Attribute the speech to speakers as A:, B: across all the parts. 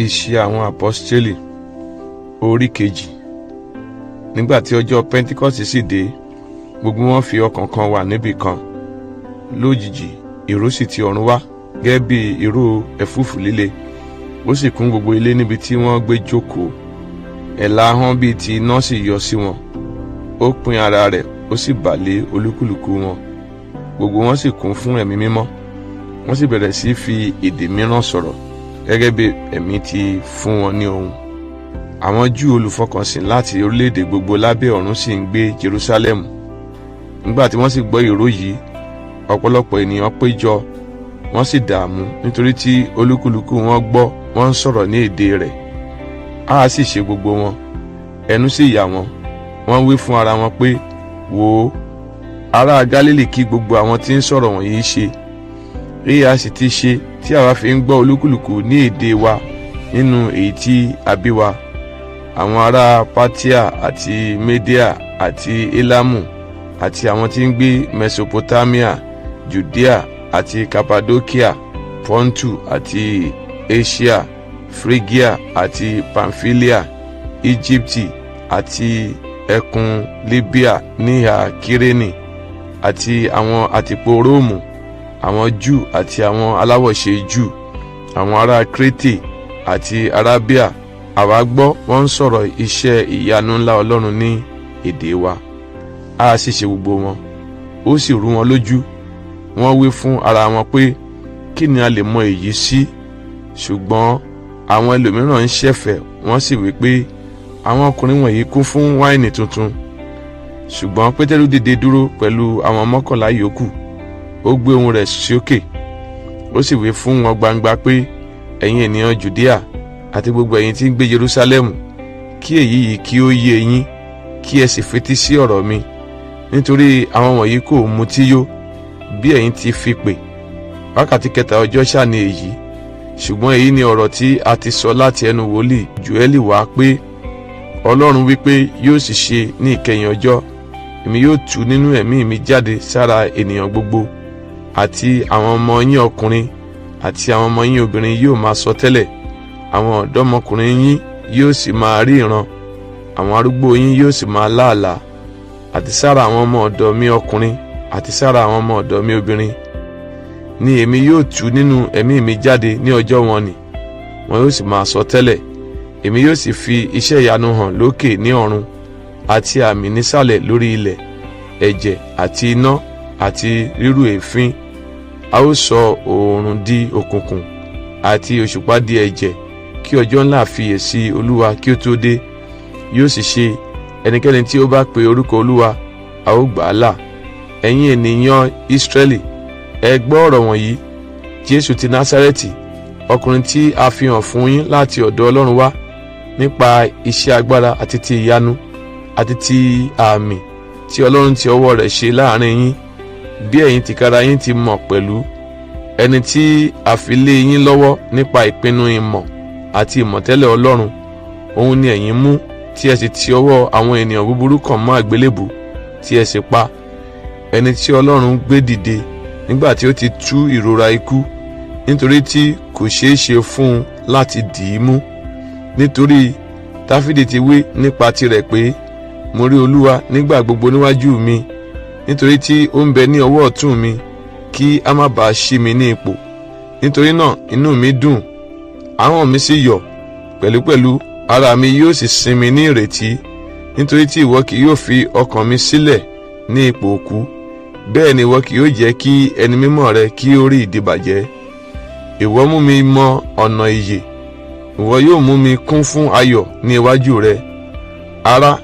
A: Iṣẹ́ àwọn Àpọ́stélì orí kejì. Nígbà tí ọjọ́ Pẹ́ńtíkọ́sì sì dé, gbogbo wọn fi ọkàn kan wà níbì kan. Lójijì ìró sì ti ọ̀run wá gẹ́gẹ́ bí ìró ẹ̀fúùfù líle, ó sì kún gbogbo ilé níbi tí wọ́n gbé jókòó. Ẹ̀là ahọ́n bíi ti iná sì yọ sí wọn, ó pín ara rẹ̀, ó sì bà lé olúkúlùkù wọn. Gbogbo wọn sì kún fún ẹ̀mí mímọ́, wọ́n sì bẹ̀rẹ̀ sí fi èdè mìíràn sọ̀rọ̀ gẹ́gẹ́ bí ẹ̀mí ti fún wọn ní ohùn. Àwọn Júù olùfọkànsìn láti orílẹ̀-èdè gbogbo lábẹ́ ọ̀run sì ń gbé Jerúsálẹ́mù. Nígbà tí wọ́n sì gbọ́ ìró yìí, ọ̀pọ̀lọpọ̀ ènìyàn péjọ, wọ́n sì dààmú nítorí tí olúkúlùkù wọn gbọ́ wọ́n ń sọ̀rọ̀ ní èdè rẹ̀. Á sì ṣe gbogbo wọn, ẹnu sì yà wọ́n, wọ́n wí fún ara wọn pé, wò ó, ará Gálílì kí gbogbo àwọn tí ń sọ̀rọ̀ wọ̀nyí ṣe. Èyí a sì ti ṣe tí àwa fi ń gbọ́ olúkúlùkù ní èdè wa nínú èyí tí a bí wa. Àwọn ará Pátíà àti Médíà àti Élámù àti àwọn tí ń gbé Mesopotamia, Judea àti Kappadokia, Pontu àti Asia, Phrygia àti Pamphylia, Íjíbítì àti ẹkùn Libya níhà Kírénì, àti àwọn àtìpó Róòmù, àwọn Júù àti àwọn aláwọ̀ṣe Júù, àwọn ará Krétè àti Arábíà, àwa gbọ́ wọ́n ń sọ̀rọ̀ iṣẹ́ ìyanu ńlá Ọlọ́run ní èdè wa. Á sì ṣe gbogbo wọn, ó sì rú wọn lójú. Wọ́n wí fún ara wọn pé, kí ni a lè mọ èyí sí? Ṣùgbọ́n àwọn ẹlòmíràn ń ṣẹ̀fẹ̀, wọ́n sì wí pé, àwọn ọkùnrin wọ̀nyí kún fún wáìnì tuntun. Ṣùgbọ́n Pétérù dìde dúró pẹ̀lú àwọn 11 yòókù, ó gbé ohùn rẹ̀ sókè, ó sì wí fún wọn gbangba pé, ẹ̀yin ènìyàn Jùdíà àti gbogbo ẹ̀yin tí ń gbé Jerúsálẹ́mù, kí èyí yìí kí ó yé yín, kí ẹ sì fetí sí ọ̀rọ̀ mi. Nítorí àwọn wọ̀nyí kò mutí yó, bí ẹ̀yin ti fi pè. Wákàtí kẹta ọjọ́ ṣáà ni èyí. Ṣùgbọ́n èyí ni ọ̀rọ̀ tí a ti sọ láti ẹnu wòlíì Jóẹ́lì wá pé, Ọlọ́run wípé yóò sì ṣe ní ìkẹyìn ọjọ́, èmi yóò tú nínú ẹ̀mí mi jáde sára ènìyàn gbogbo, àti àwọn ọmọ yín ọkùnrin àti àwọn ọmọ yín obìnrin yóò máa sọ tẹ́lẹ̀, àwọn ọ̀dọ́mọkùnrin yín yóò sì máa rí ìran, àwọn arúgbó yín yóò sì máa lá àlá, àti sára àwọn ọmọ ọ̀dọ̀ mi ọkùnrin àti sára àwọn ọmọ ọ̀dọ̀ mi obìnrin ni èmi yóò tú nínú ẹ̀mí mi jáde ní ọjọ́ wọn nì, wọn yóò sì máa sọ tẹ́lẹ̀. Èmi yóò sì fi iṣẹ́ ìyanu hàn lókè ní ọ̀run àti àmì nísàlẹ̀ lórí ilẹ̀, ẹ̀jẹ̀ àti iná àti rírú èéfín. A ó sọ oòrùn di òkùnkùn àti òṣùpá di ẹ̀jẹ̀, kí ọjọ́ ńlá àfiyèsí Olúwa kí ó tó dé. Yóò sì ṣe, ẹnikẹ́ni tí ó bá pe orúkọ Olúwa, a ó gbà á là. Ẹ̀yin ènìyàn Ísírẹ́lì, ẹ gbọ́ ọ̀rọ̀ wọ̀nyí. Jésù ti Násárẹ́tì, ọkùnrin tí a fi hàn fún yín láti ọ̀dọ̀ Ọlọ́run wá, nípa iṣẹ́ agbára àti ti ìyanu àti ti àmì tí Ọlọ́run ti ọwọ́ rẹ̀ ṣe láàrin yín, bí ẹ̀yin tìkára yín ti mọ̀ pẹ̀lú. Ẹni tí a fi lé yín lọ́wọ́ nípa ìpinnu ìmọ̀ àti ìmọ̀tẹ́lẹ̀ Ọlọ́run, òun ni ẹ̀yin mú, tí ẹ sì ti ọwọ́ àwọn ènìyàn búburú kàn mọ́ àgbélébù, tí ẹ sì pa. Ẹni tí Ọlọ́run gbé dìde nígbà tí ó ti tú ìrora ikú, nítorí tí kò ṣeé ṣe fún un láti dì í mú. Nítorí Dáfídì ti wí nípa tirẹ̀ pé, mo rí Olúwa nígbà gbogbo níwájú mi, nítorí tí ó ń bẹ ní ọwọ́ ọ̀tún mi, kí a má bàa ṣí mi ní ipò. Nítorí náà inú mi dùn, ahọ́n mi sì yọ̀, pẹ̀lúpẹ̀lú ara mi yóò sì sinmi ní ìrètí, nítorí tí ìwọ kì yóò fi ọkàn mi sílẹ̀ ní ipò òkú, bẹ́ẹ̀ ni ìwọ kì yóò jẹ́ kí ẹni mímọ́ rẹ kí ó rí ìdìbàjẹ́. Ìwọ mú mi mọ ọ̀nà ìyè, ìwọ yóò mú mi kún fún ayọ̀ ní iwájú rẹ. Ará,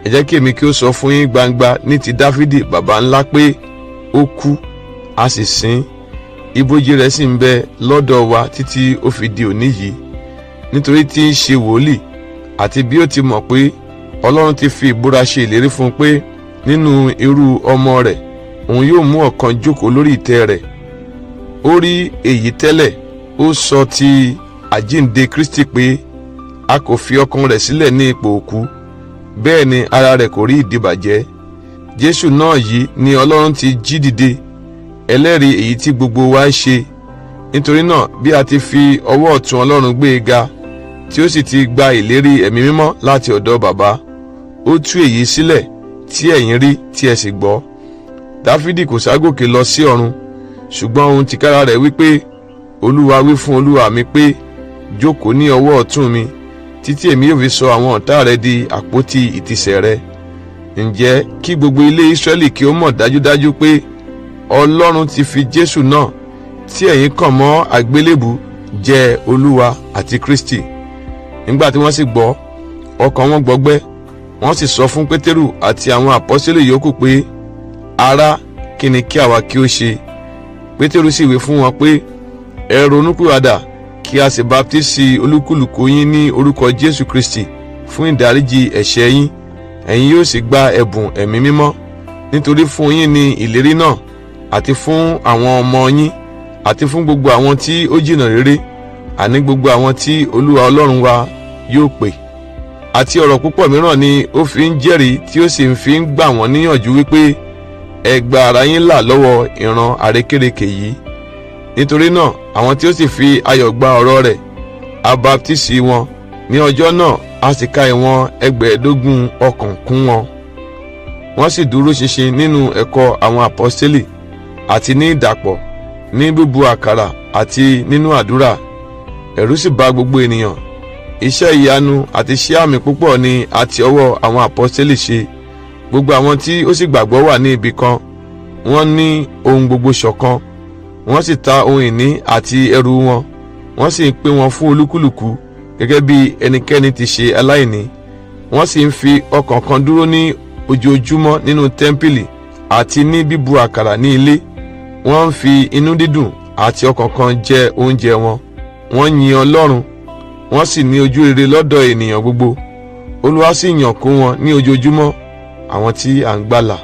A: ẹ jẹ́ kí èmi kí ó sọ fún yín gbangba ní ti Dáfídì baba ńlá pé ó kú, a sì sin, ibojì rẹ̀ sì ń bẹ lọ́dọ̀ wa títí ó fi di òní yìí. Nítorí tí ń ṣe wòlíì, àti bí ó ti mọ̀ pé Ọlọ́run ti fi ìbúra ṣe ìlérí fún un pé nínú irú ọmọ rẹ̀ òun yóò mú ọ̀kan jókòó lórí ìtẹ́ rẹ̀. Ó rí èyí tẹ́lẹ̀, ó sọ ti àjíǹde Kristi pé a kò fi ọkàn rẹ̀ sílẹ̀ ní ipò òkú, bẹ́ẹ̀ ni ara rẹ̀ kò rí ìdìbàjẹ́. Jésù náà yìí ni Ọlọ́run ti jí dìde, ẹlẹ́rìí èyí tí gbogbo wa ṣe. Nítorí náà bí a ti fi ọwọ́ ọ̀tún Ọlọ́run gbé e ga, tí ó sì ti gba ìlérí ẹ̀mí mímọ́ láti ọ̀dọ̀ bàbá. Ó tú èyí sílẹ̀ tí ẹ̀yin rí tí ẹ sì gbọ́. Dáfídì kò ságòkè lọ sí ọ̀run, ṣùgbọ́n òun tìkára rẹ̀ wípé, Olúwa wí fún Olúwa mi pé, jókòó ní ọwọ́ ọ̀tún mi, títí èmi yóò fi sọ àwọn ọ̀tá rẹ di àpótí ìtìsẹ̀ rẹ. Ǹjẹ́ kí gbogbo ilé Ísírẹ́lì kí ó mọ̀ dájúdájú pé Ọlọ́run ti fi Jésù náà tí ẹ̀yin kàn mọ́ àgbélébù jẹ́ Olúwa àti Kristi. Nígbà tí wọ́n sì gbọ́, ọkàn wọn gbọgbẹ́, wọ́n sì sọ fún Pétérù àti àwọn àpọ́sítélì yòókù pé, ará, kí ni kí àwa kí ó ṣe? Pétérù sì wí fún wọn pé, ẹ ronúpìwàdà kí a sì baptisi olúkúlùkù yín ní orúkọ Jésù Kristi fún ìdáríjì ẹ̀ṣẹ̀ yín, ẹ̀yin yóò sì gba ẹ̀bùn ẹ̀mí mímọ́, nítorí fún yín ni ìlérí náà, àti fún àwọn ọmọ yín, àti fún gbogbo àwọn tí ó jìnnà réré, àní gbogbo àwọn tí Olúwa Ọlọ́run wa yóò pè. Àti ọ̀rọ̀ púpọ̀ mìíràn ni ó fi ń jẹ́rìí tí ó sì fi ń gbà wọ́n níyànjú wípé ẹ gba ara yín là lọ́wọ́ ìran àrékérekè yìí. Nítorí náà àwọn tí ó sì fi ayọ̀ gba ọ̀rọ̀ rẹ̀, a baptisi wọn. Ní ọjọ́ náà a sì ka ìwọ̀n 15,000 ọkàn kún wọn. Wọ́n sì dúró ṣinṣin nínú ẹ̀kọ́ àwọn àpọ́stélì, àti ní ìdàpọ̀, ní bíbu àkàrà àti nínú àdúrà. Ẹ̀rù sì bà gbogbo ènìyàn. Iṣẹ́ ìyanu àti iṣẹ́ àmì púpọ̀ ni àti ọwọ́ àwọn àpọ́stélì ṣe. Gbogbo àwọn tí ó sì gbàgbọ́ wà ní ibì kan, wọ́n ní ohun gbogbo ṣọ̀kan. Wọ́n sì ta ohun ìní àti ẹrù wọn, wọ́n sì ń pín wọn fún olúkúlùkù gẹ́gẹ́ bí ẹnikẹ́ni ti ṣe aláìní. Wọ́n sì ń fi ọkàn kan dúró ní ojoojúmọ́ nínú tẹ́ḿpìlì àti ní bíbu àkàrà ní ilé. Wọ́n ń fi inú dídùn àti ọkàn kan jẹ oúnjẹ wọn. Wọ́n yin Ọlọ́run, wọ́n sì ní ojú rere lọ́dọ̀ ènìyàn gbogbo. Olúwa sì yàn kún wọn ní ojoojúmọ́ àwọn tí à ń gbàlà.